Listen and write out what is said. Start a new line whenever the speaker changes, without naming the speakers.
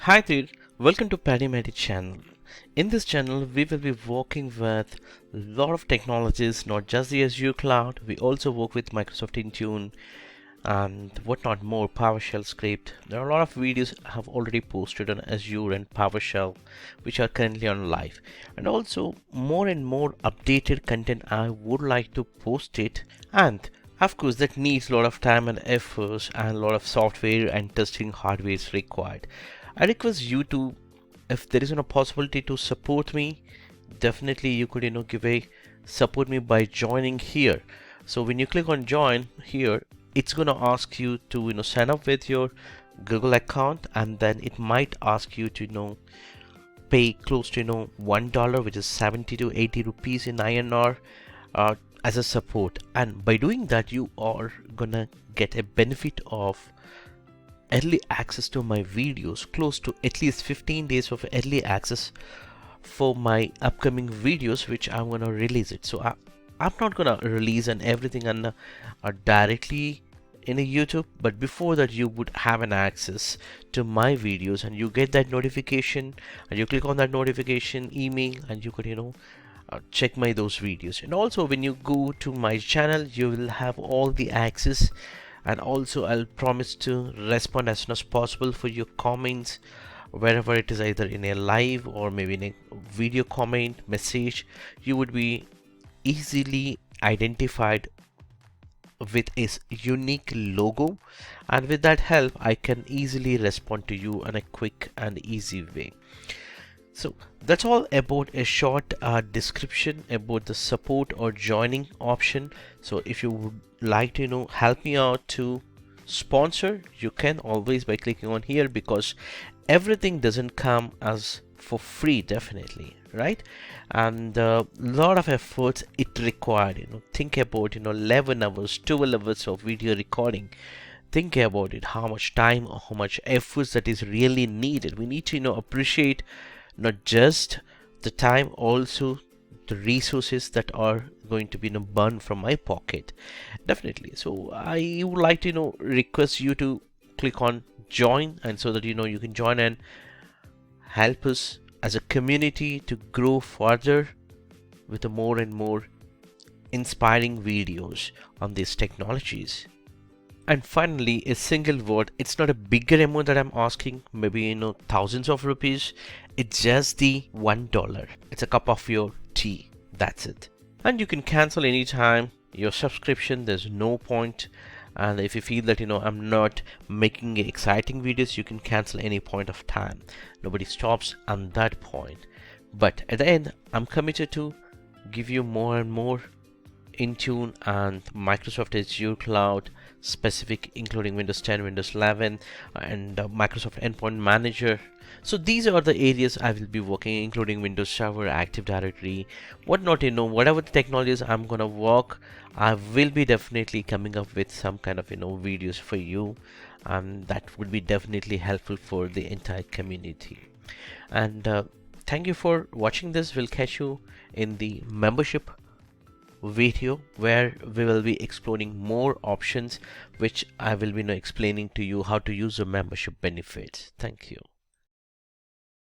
Hi there, welcome to PaddyMaddy Channel. In this channel, we will be working with a lot of technologies, not just the Azure Cloud. We also work with Microsoft Intune and whatnot more, PowerShell script. There are a lot of videos I have already posted on Azure and PowerShell, which are currently on live. And also more and more updated content I would like to post it. And of course, that needs a lot of time and efforts and a lot of software and testing hardware is required. I request you to, if there isn't a possibility to support me, definitely you could give a support me by joining here. So when you click on join here, it's gonna ask you to sign up with your Google account, and then it might ask you to pay close to $1, which is 70 to 80 rupees in INR, as a support. And by doing that, you are gonna get a benefit of early access to my videos, close to at least 15 days of early access for my upcoming videos, which I'm gonna release it. So I'm not gonna release and everything and directly in a YouTube, but before that you would have an access to my videos, and you get that notification, and you click on that notification email, and you could check my those videos. And also when you go to my channel, you will have all the access, and also I'll promise to respond as soon as possible for your comments, wherever it is, either in a live or maybe in a video comment message. You would be easily identified with a unique logo, and with that help I can easily respond to you in a quick and easy way. So that's all about a short description about the support or joining option. So if you would like to help me out to sponsor, you can always by clicking on here, because everything doesn't come as for free, definitely, right? And a lot of efforts it required. Think about 11 hours, 12 hours of video recording. Think about it, how much time or how much efforts that is really needed. We need to appreciate not just the time, also the resources that are going to be burned from my pocket, definitely. So I would like to request you to click on join, and so that you can join and help us as a community to grow further with more and more inspiring videos on these technologies. And finally, a single word, it's not a bigger amount that I'm asking, maybe thousands of rupees. It's just the $1. It's a cup of your tea, that's it. And you can cancel anytime your subscription, there's no point. And if you feel that I'm not making exciting videos, you can cancel any point of time. Nobody stops on that point. But at the end, I'm committed to give you more and more Intune and Microsoft Azure Cloud specific, including Windows 10, Windows 11, and Microsoft Endpoint Manager. So these are the areas I will be working, including Windows Server, Active Directory, whatnot. Whatever the technologies I'm gonna work, I will be definitely coming up with some kind of videos for you, and that would be definitely helpful for the entire community. And thank you for watching this. We'll catch you in the membership video, where we will be exploring more options, which I will be explaining to you how to use the membership benefits. Thank you.